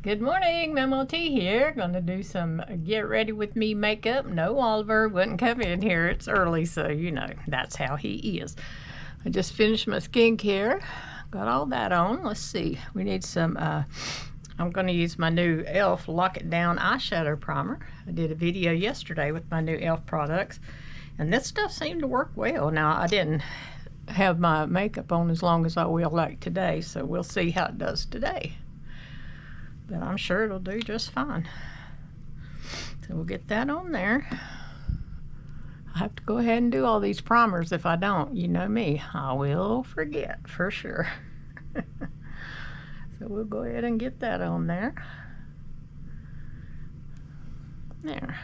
Good morning, Memo T here. Gonna do some get ready with me makeup. No, Oliver wouldn't come in here. It's early, so you know, that's how he is. I just finished my skincare. Got all that on. Let's see. We need some, I'm gonna use my new e.l.f. Lock It Down eyeshadow primer. I did a video yesterday with my new e.l.f. products, and this stuff seemed to work well. Now, I didn't have my makeup on as long as I will like today, so we'll see how it does today. But I'm sure it'll do just fine. So we'll get that on there. I have to go ahead and do all these primers. If I don't, you know me, I will forget for sure. So we'll go ahead and get that on there. There.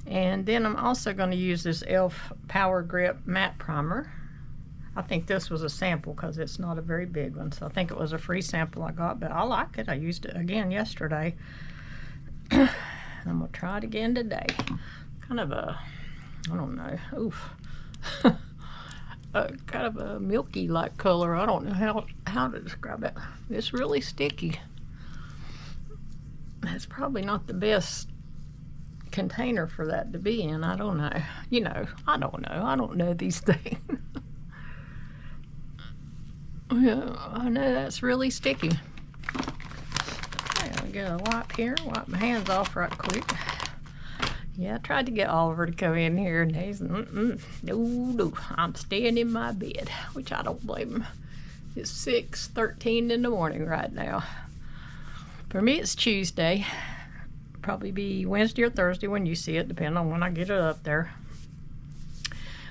And then I'm also going to use this e.l.f. Power Grip Matte Primer. I think this was a sample because it's not a very big one, so I think it was a free sample I got, but I like it. I used it again yesterday. I'm gonna try it again today. Kind of a, I don't know, oof. Kind of a milky like color. I don't know how to describe it. It's really sticky. It's probably not the best container for that to be in. I don't know. You know, I don't know. I don't know these things. Yeah, I know that's really sticky. There we go. Wipe here. Wipe my hands off right quick. Yeah, I tried to get Oliver to come in here, and he's no. I'm staying in my bed, which I don't blame him. It's 6:13 in the morning right now. For me, it's Tuesday. Probably be Wednesday or Thursday when you see it, depending on when I get it up there.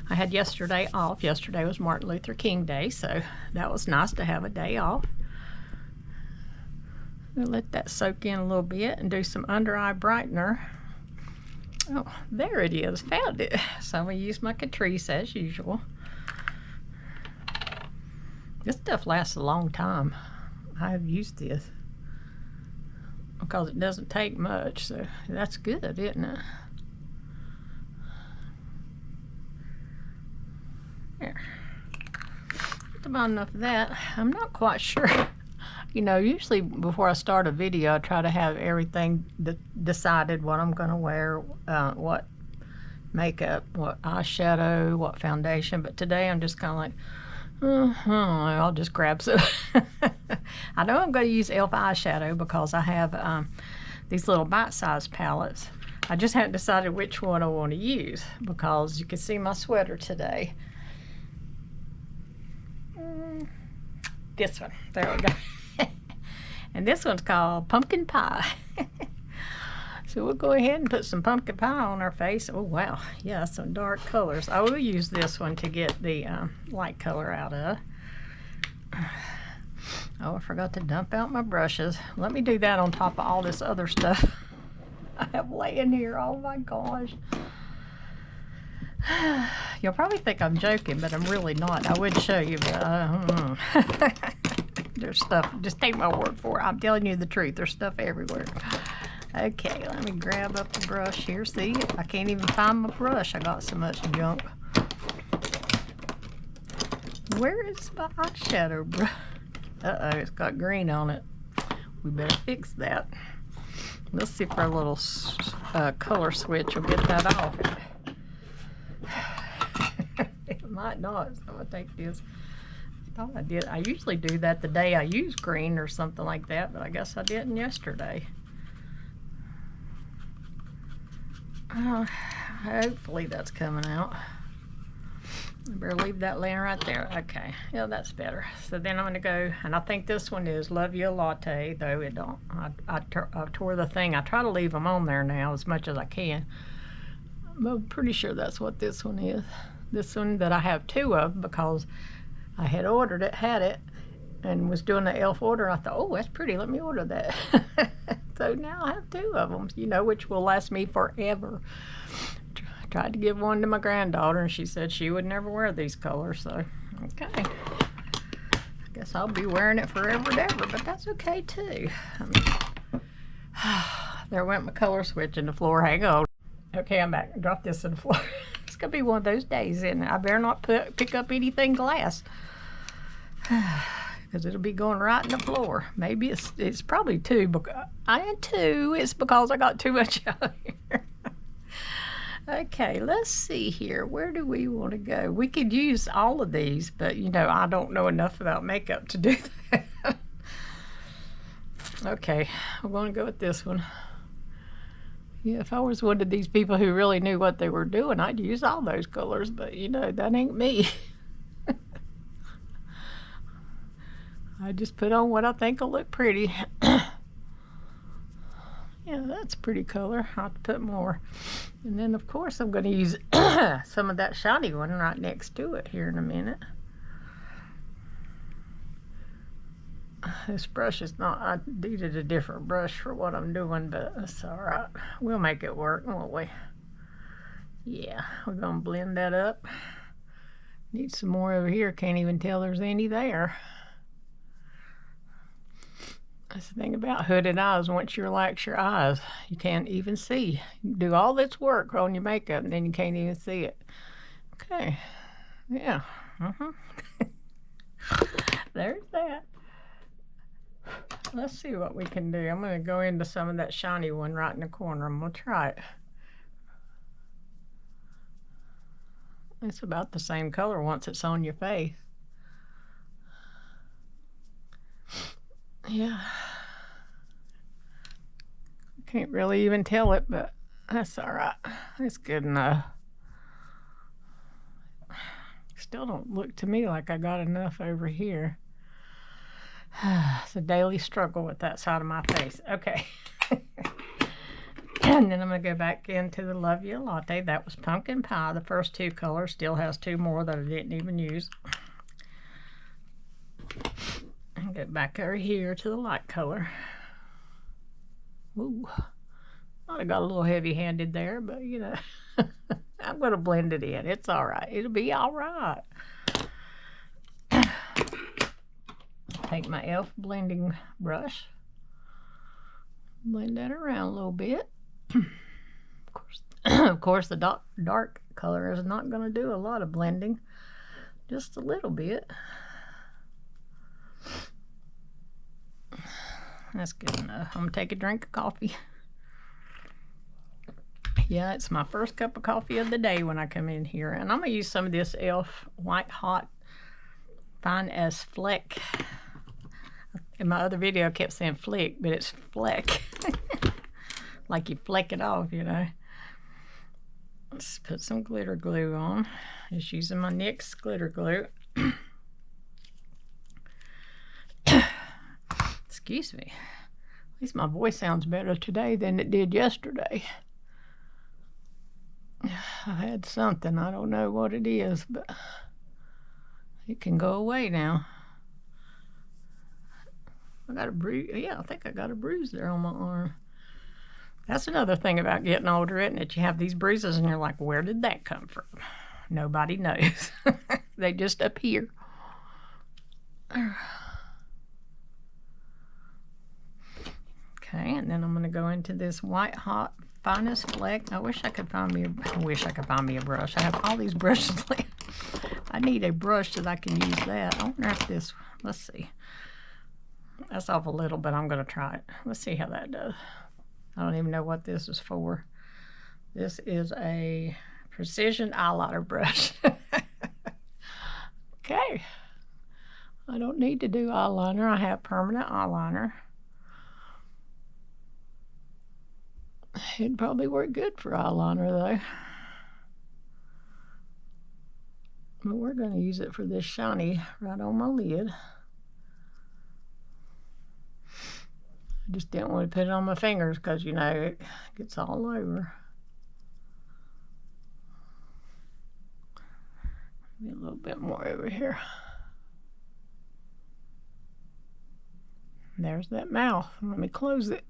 I had yesterday off. Yesterday was Martin Luther King Day, so that was nice to have a day off. We'll let that soak in a little bit and do some under eye brightener. Oh, there it is. Found it. So I'm going to use my Catrice as usual. This stuff lasts a long time. I have used this because it doesn't take much, so that's good, isn't it? There. That's about enough of that. I'm not quite sure. You know, usually before I start a video, I try to have everything decided, what I'm going to wear, what makeup, what eyeshadow, what foundation. But today I'm just kind of like, I'll just grab some. I know I'm going to use e.l.f. eyeshadow because I have these little bite-sized palettes. I just haven't decided which one I want to use because you can see my sweater today. This one, there we go. And this one's called Pumpkin Pie. So we'll go ahead and put some pumpkin pie on our face. Oh wow, yeah, some dark colors. I will use this one to get the light color out of. Oh, I forgot to dump out my brushes. Let me do that on top of all this other stuff I have laying here. Oh my gosh. You'll probably think I'm joking, but I'm really not. I would show you, but there's stuff. Just take my word for it. I'm telling you the truth. There's stuff everywhere. Okay, let me grab up the brush here. See, I can't even find my brush. I got so much junk. Where is my eyeshadow brush? Uh-oh, it's got green on it. We better fix that. Let's see if our little color switch will get that off. It might not, so I think it is. I thought I did. I usually do that the day I use green or something like that, but I guess I didn't yesterday. Hopefully that's coming out. I better leave that laying right there. Okay, yeah, that's better. So then I'm gonna go, and I think this one is Love You a Latte, though it don't. I tore the thing. I try to leave them on there now as much as I can. I'm pretty sure that's what this one is. This one that I have two of because I had ordered it, had it, and was doing the e.l.f. order. I thought, oh, that's pretty. Let me order that. So now I have two of them, you know, which will last me forever. Tried to give one to my granddaughter, and she said she would never wear these colors. So, okay. I guess I'll be wearing it forever and ever, but that's okay too. There went my color switch in the floor. Hang on. Okay, I'm back. I dropped this in the floor. It's gonna be one of those days, isn't it? I better not pick up anything glass. because it'll be going right in the floor. Maybe it's probably 2. Because I had 2. It's because I got too much out here. Okay, let's see here. Where do we want to go? We could use all of these, but you know, I don't know enough about makeup to do that. Okay, I'm going to go with this one. Yeah, if I was one of these people who really knew what they were doing, I'd use all those colors, but you know, that ain't me. I just put on what I think will look pretty. Yeah, that's a pretty color. I'll have to put more. And then, of course, I'm going to use some of that shiny one right next to it here in a minute. This brush is not, I needed a different brush for what I'm doing, but that's all right. We'll make it work, won't we? Yeah, we're going to blend that up. Need some more over here. Can't even tell there's any there. That's the thing about hooded eyes. Once you relax your eyes, you can't even see. You do all this work on your makeup and then you can't even see it. Okay. Yeah. There's that. Let's see what we can do. I'm going to go into some of that shiny one right in the corner. I'm going to try it. It's about the same color once it's on your face. Yeah. Can't really even tell it, but that's all right. It's good enough. Still don't look to me like I got enough over here. It's a daily struggle with that side of my face. Okay. And then I'm going to go back into the Love You Latte. That was Pumpkin Pie. The first 2 colors. Still has 2 more that I didn't even use. And go back over here to the light color. Ooh. Might have got a little heavy-handed there, but you know. I'm going to blend it in. It's all right. It'll be all right. Take my e.l.f. blending brush. Blend that around a little bit. Of course, the dark color is not going to do a lot of blending. Just a little bit. That's good enough. I'm going to take a drink of coffee. Yeah, it's my first cup of coffee of the day when I come in here. And I'm going to use some of this e.l.f. White Hot Fine as Fleck. In my other video, I kept saying flick, but it's fleck. Like you fleck it off, you know. Let's put some glitter glue on. Just using my NYX glitter glue. Excuse me. At least my voice sounds better today than it did yesterday. I've had something. I don't know what it is, but it can go away now. I got a bruise. Yeah, I think I got a bruise there on my arm. That's another thing about getting older, isn't it? You have these bruises and you're like, where did that come from? Nobody knows. They just appear. Okay, and then I'm going to go into this White Hot Finest Fleck. I wish I could find me a brush. I have all these brushes left. I need a brush that I can use that. I wonder if this, let's see. That's off a little, but I'm going to try it. Let's see how that does. I don't even know what this is for. This is a precision eyeliner brush. Okay. I don't need to do eyeliner. I have permanent eyeliner. It'd probably work good for eyeliner, though. But we're going to use it for this shiny right on my lid. I just didn't want to put it on my fingers because, you know, it gets all over. Maybe a little bit more over here. There's that mouth. Let me close it.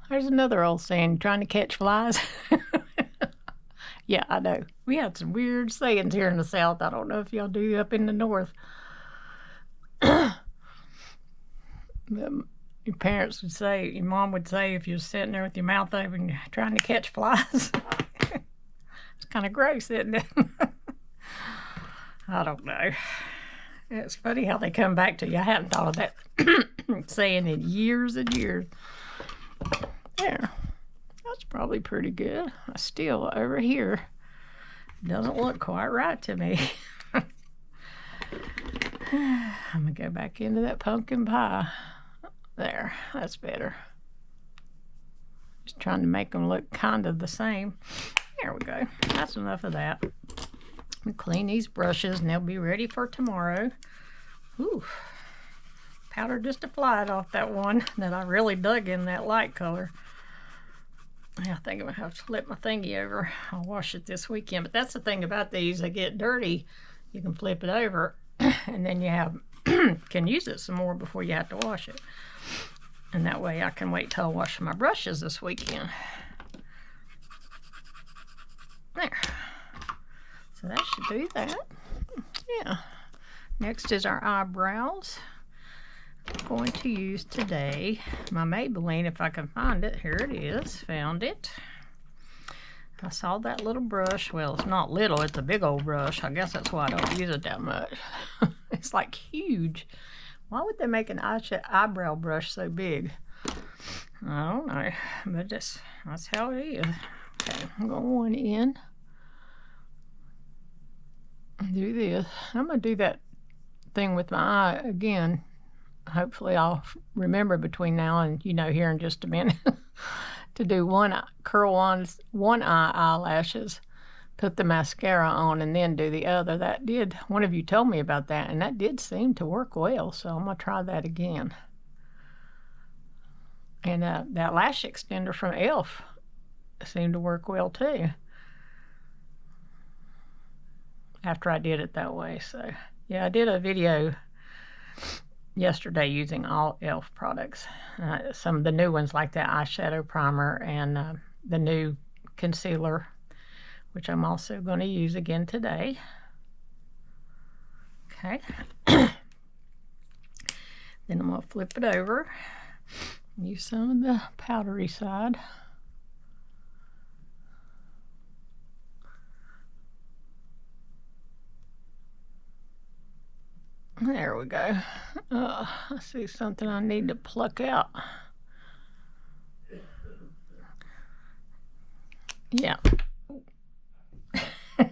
There's another old saying, trying to catch flies. Yeah, I know. We had some weird sayings here in the South. I don't know if y'all do up in the North. Your parents would say, your mom would say, if you're sitting there with your mouth open trying to catch flies. It's kind of gross, isn't it? I don't know. It's funny how they come back to you. I hadn't thought of that saying in years and years. There. That's probably pretty good. Still, over here, doesn't look quite right to me. I'm going to go back into that pumpkin pie. There, that's better. Just trying to make them look kind of the same. There we go. That's enough of that. We clean these brushes and they'll be ready for tomorrow. Ooh, powder just applied off that one that I really dug in, that light color. Yeah, I think I'm gonna have to flip my thingy over. I'll wash it this weekend. But that's the thing about these, they get dirty. You can flip it over and then you have can use it some more before you have to wash it. And that way I can wait till I wash my brushes this weekend. There. So that should do that. Yeah. Next is our eyebrows. I'm going to use today my Maybelline, if I can find it. Here it is. Found it. I saw that little brush. Well, it's not little. It's a big old brush. I guess that's why I don't use it that much. It's like huge. Why would they make an eyebrow brush so big? I don't know. But that's how it is. Okay, I'm going one in. Do this. I'm going to do that thing with my eye again. Hopefully I'll remember between now and, here in just a minute to do curl one eye eyelashes, put the mascara on, and then do the other. One of you told me about that, and that did seem to work well, so I'm going to try that again. And that lash extender from e.l.f. seemed to work well too after I did it that way. So yeah, I did a video yesterday using all e.l.f. products. Some of the new ones like that eyeshadow primer and the new concealer, which I'm also going to use again today. Okay. Then I'm going to flip it over. Use some of the powdery side. There we go. I see something I need to pluck out. Yeah. I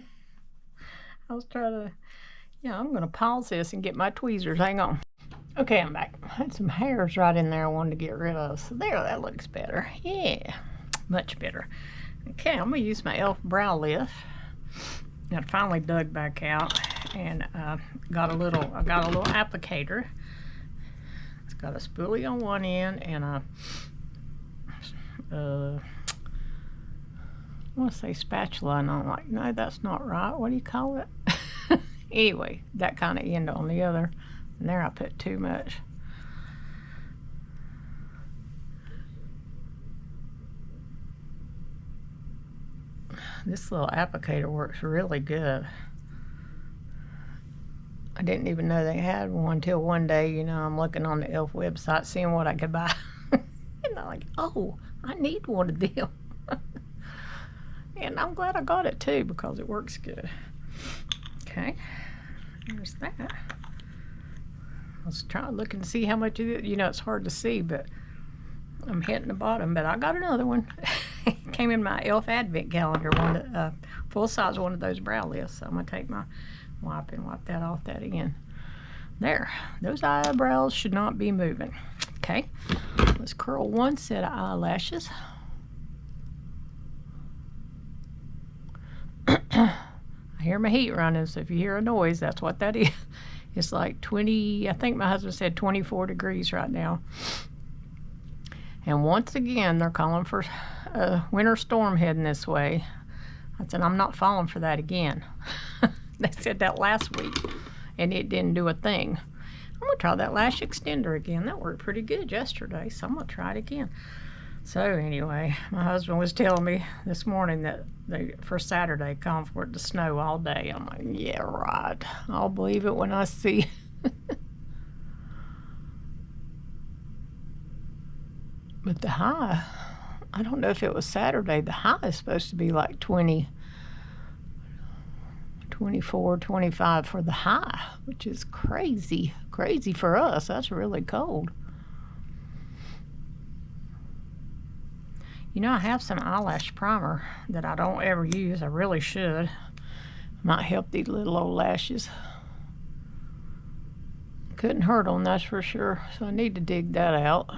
was trying to, I'm going to pause this and get my tweezers. Hang on. Okay, I'm back. I had some hairs right in there I wanted to get rid of. So there, that looks better. Yeah, much better. Okay, I'm going to use my e.l.f. brow lift. I finally dug back out and got a little applicator. It's got a spoolie on one end and I want to say spatula, and I'm like, no, that's not right. What do you call it? Anyway, that kind of end on the other. And there I put too much. This little applicator works really good. I didn't even know they had one until one day, I'm looking on the e.l.f. website, seeing what I could buy. And I'm like, oh, I need one of them. And I'm glad I got it too, because it works good. Okay, there's that. Let's try looking to see how much of it, it's hard to see, but I'm hitting the bottom. But I got another one. It came in my e.l.f. advent calendar, one full size one of those brow lifts. So I'm gonna take my wipe and wipe that off that again. There, those eyebrows should not be moving. Okay, let's curl one set of eyelashes. I hear my heat running, so if you hear a noise, that's what that is. It's like 20, I think my husband said 24 degrees right now. And once again, they're calling for a winter storm heading this way. I said, I'm not falling for that again. They said that last week, and it didn't do a thing. I'm going to try that lash extender again. That worked pretty good yesterday, so I'm going to try it again. So anyway, my husband was telling me this morning that for Saturday, calling for it to snow all day. I'm like, yeah, right. I'll believe it when I see it. But the high, I don't know if it was Saturday. The high is supposed to be like 20 24, 25 for the high, which is crazy for us. That's really cold. You know, I have some eyelash primer that I don't ever use. I really should. Might help these little old lashes. Couldn't hurt them, that's for sure. So I need to dig that out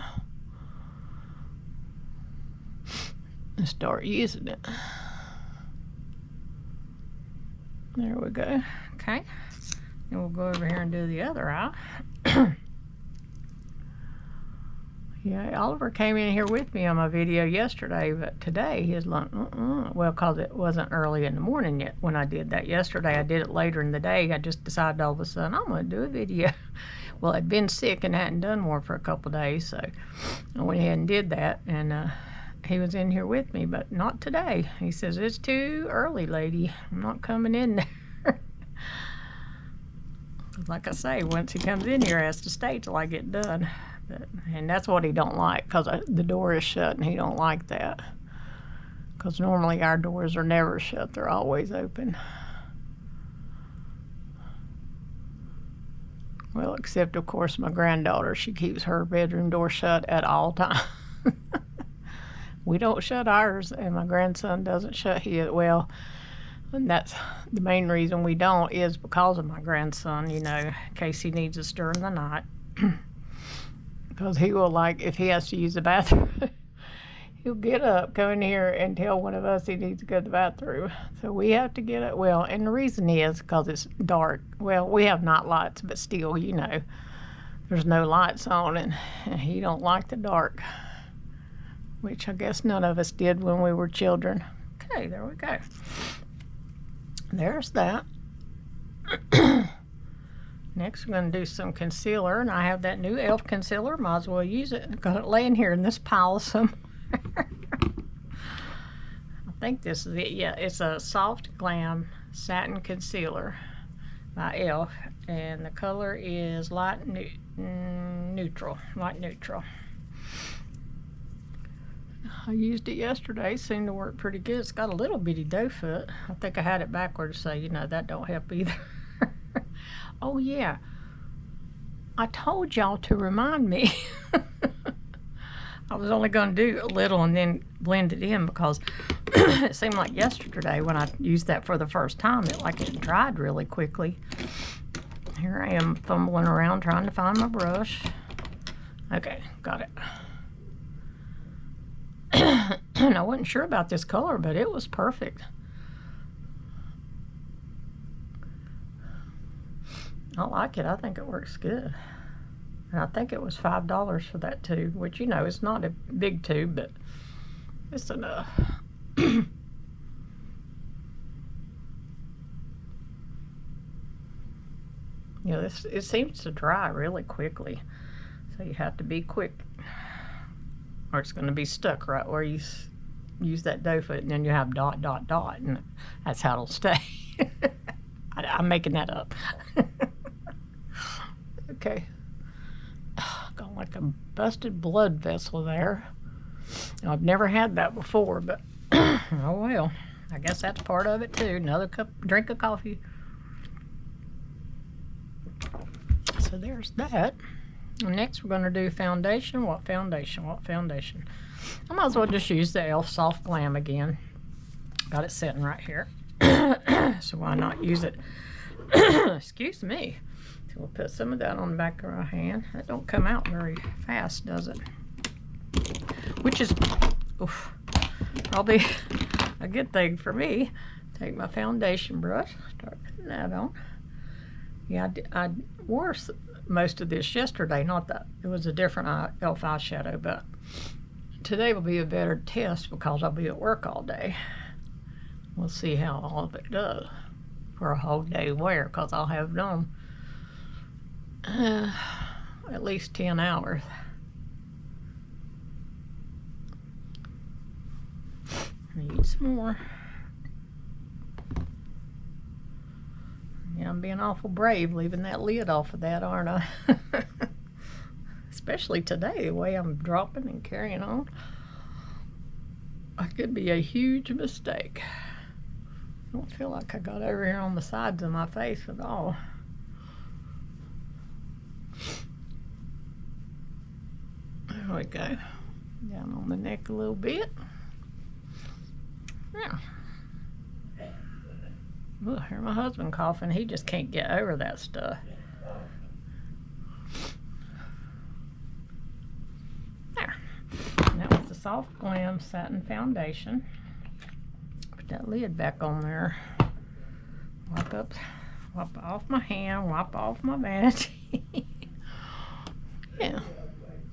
and start using it. There we go. Okay. And we'll go over here and do the other eye. Yeah, Oliver came in here with me on my video yesterday, but today he's like, well, because it wasn't early in the morning yet when I did that yesterday. I did it later in the day. I just decided all of a sudden I'm going to do a video. Well, I'd been sick and hadn't done one for a couple of days, so I went ahead and did that, and he was in here with me, but not today. He says, it's too early, lady. I'm not coming in there. Like I say, once he comes in here, he has to stay till I get done. And that's what he don't like, because the door is shut, and he don't like that. Because normally our doors are never shut. They're always open. Well, except, of course, my granddaughter. She keeps her bedroom door shut at all times. We don't shut ours, and my grandson doesn't shut his. Well, and that's the main reason we don't is because of my grandson, you know, in case he needs us during the night. Because he will, like, if he has to use the bathroom, he'll get up, come in here, and tell one of us he needs to go to the bathroom. So we have to get up. Well, and the reason is because it's dark. Well, we have night lights, but still, you know, there's no lights on, and he don't like the dark, which I guess none of us did when we were children. Okay, there we go. There's that. Next, we're going to do some concealer, and I have that new e.l.f. concealer. Might as well use it. I've got it laying here in this pile somewhere. I think this is it. Yeah, it's a Soft Glam Satin Concealer by e.l.f., and the color is light neutral. I used it yesterday. Seemed to work pretty good. It's got a little bitty doe foot. I think I had it backwards, so you know that don't help either. Oh yeah, I told y'all to remind me. I was only going to do a little and then blend it in because it seemed like yesterday when I used that for the first time, it dried really quickly. Here I am fumbling around trying to find my brush. Okay, got it. And I wasn't sure about this color, but it was perfect. I like it. I think it works good. And I think it was $5 for that tube, which, you know, it's not a big tube, but it's enough. You know, it seems to dry really quickly, so you have to be quick, or it's going to be stuck right where you use that doe foot, and then you have dot, dot, dot, and that's how it'll stay. I'm making that up. Okay. Got like a busted blood vessel there. I've never had that before, but oh well. I guess that's part of it too. Another drink of coffee. So there's that. Next we're going to do foundation. What foundation? I might as well just use the e.l.f. Soft Glam again. Got it sitting right here. So why not use it? Excuse me. So we'll put some of that on the back of our hand. That don't come out very fast, does it? Which is probably a good thing for me. Take my foundation brush, start putting that on. Yeah, I wore most of this yesterday. Not that it was a different e.l.f. eyeshadow, but today will be a better test because I'll be at work all day. We'll see how all of it does for a whole day wear, because I'll have it on at least 10 hours. I need some more. Yeah, I'm being awful brave leaving that lid off of that, aren't I? Especially today, the way I'm dropping and carrying on. It could be a huge mistake. I don't feel like I got over here on the sides of my face at all. There we go. Down on the neck a little bit. Yeah. Ooh, I hear my husband coughing. He just can't get over that stuff. There. And that was the Soft Glam Satin Foundation. Put that lid back on there. Wipe off my hand, wipe off my vanity. Yeah.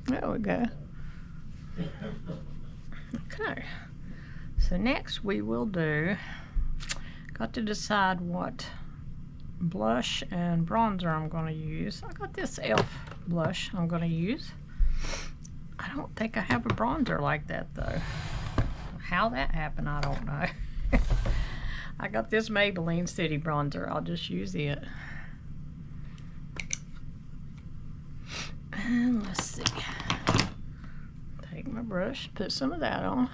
There we go. Okay. So next we will do, got to decide what blush and bronzer I'm going to use. I got this e.l.f. blush I'm going to use. I don't think I have a bronzer like that though. How that happened, I don't know. I got this Maybelline City bronzer. I'll just use it. And let's see. Take my brush, put some of that on.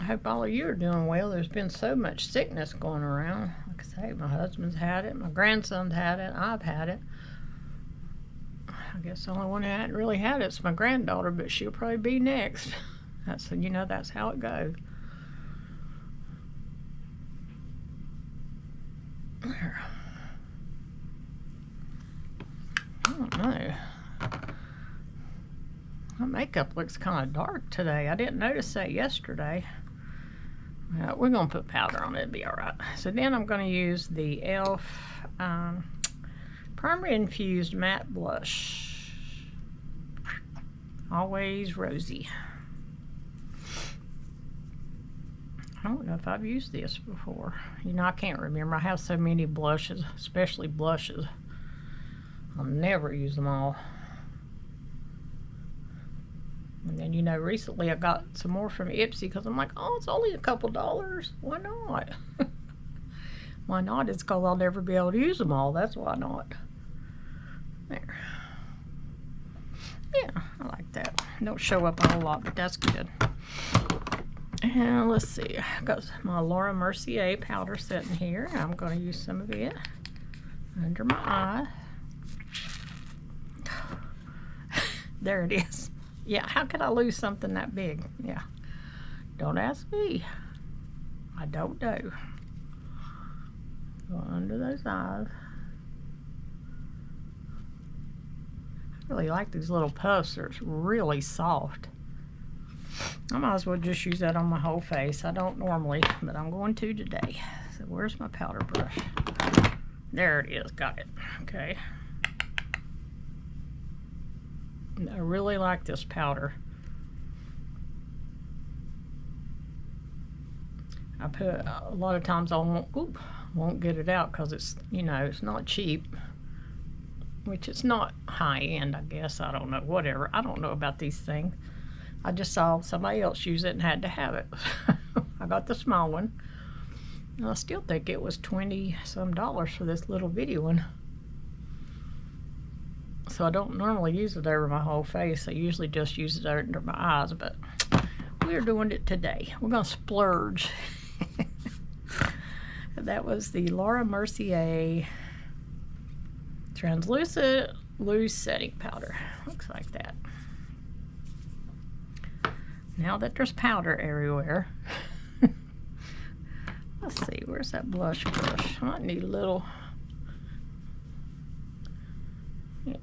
I hope all of you are doing well. There's been so much sickness going around. Like I say, my husband's had it, my grandson's had it, I've had it. I guess the only one who hadn't really had it's my granddaughter, but she'll probably be next. That's, you know, that's how it goes. There. I don't know. My makeup looks kind of dark today. I didn't notice that yesterday. We're going to put powder on it. It'll be all right. So then I'm going to use the e.l.f. Primer Infused Matte Blush. Always Rosy. I don't know if I've used this before. You know, I can't remember. I have so many blushes, especially blushes. I'll never use them all. And then, you know, recently I got some more from Ipsy because I'm like, oh, it's only a couple dollars. Why not? Why not? It's because I'll never be able to use them all. That's why not. There. Yeah, I like that. Don't show up a whole lot, but that's good. And let's see, I got my Laura Mercier powder sitting here. I'm going to use some of it under my eye. There it is. Yeah, how could I lose something that big? Yeah. Don't ask me. I don't know. Go under those eyes. I really like these little puffs. They're really soft. I might as well just use that on my whole face. I don't normally, but I'm going to today. So where's my powder brush? There it is. Got it. Okay. I really like this powder. I put a lot of times I won't get it out because it's, you know, it's not cheap, which it's not high end, I guess. I don't know, whatever. I don't know about these things. I just saw somebody else use it and had to have it. I got the small one. And I still think it was $20-some for this little bitty one. So I don't normally use it over my whole face. I usually just use it under my eyes, but we're doing it today. We're gonna splurge. That was the Laura Mercier Translucent Loose Setting Powder. Looks like that. Now that there's powder everywhere, let's see, where's that blush brush? I might need a little. Yeah.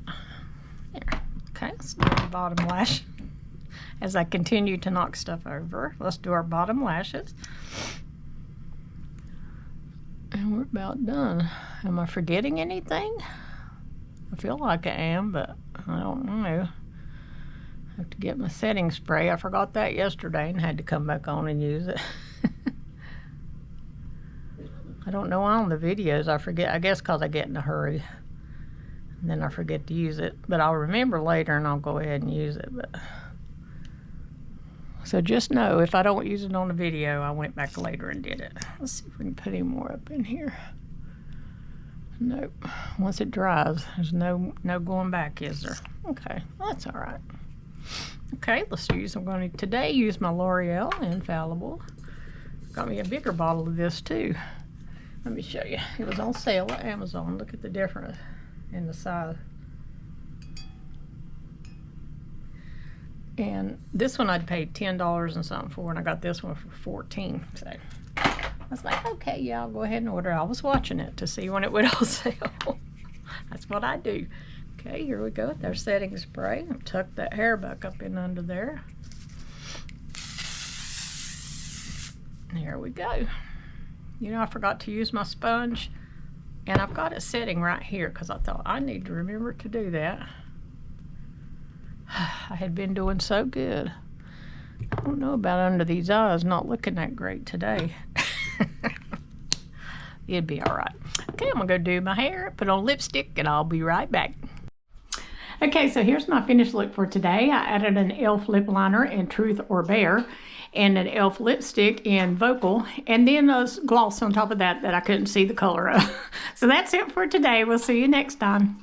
There. Okay, let's do our bottom lash. As I continue to knock stuff over, let's do our bottom lashes. And we're about done. Am I forgetting anything? I feel like I am, but I don't know. I have to get my setting spray. I forgot that yesterday and had to come back on and use it. I don't know why on the videos I forget. I guess because I get in a hurry. And then I forget to use it. But I'll remember later and I'll go ahead and use it. But so just know if I don't use it on the video, I went back later and did it. Let's see if we can put any more up in here. Nope. Once it dries, there's no going back, is there? Okay, well, that's all right. Okay, I'm going to today use my L'Oreal Infallible. Got me a bigger bottle of this too. Let me show you. It was on sale at Amazon. Look at the difference in the size. And this one I'd paid $10 and something for, and I got this one for $14. So I was like, okay, yeah, I'll go ahead and order. I was watching it to see when it would on sale. That's what I do. Okay, here we go. There's setting spray. Tuck that hair back up in under there. There we go. You know, I forgot to use my sponge, and I've got it setting right here because I thought I need to remember to do that. I had been doing so good. I don't know about under these eyes, not looking that great today. It'd be all right. Okay, I'm gonna go do my hair, put on lipstick, and I'll be right back. Okay, so here's my finished look for today. I added an e.l.f. lip liner in Truth or Bear, and an e.l.f. lipstick in Vocal, and then a gloss on top of that I couldn't see the color of. So that's it for today. We'll see you next time.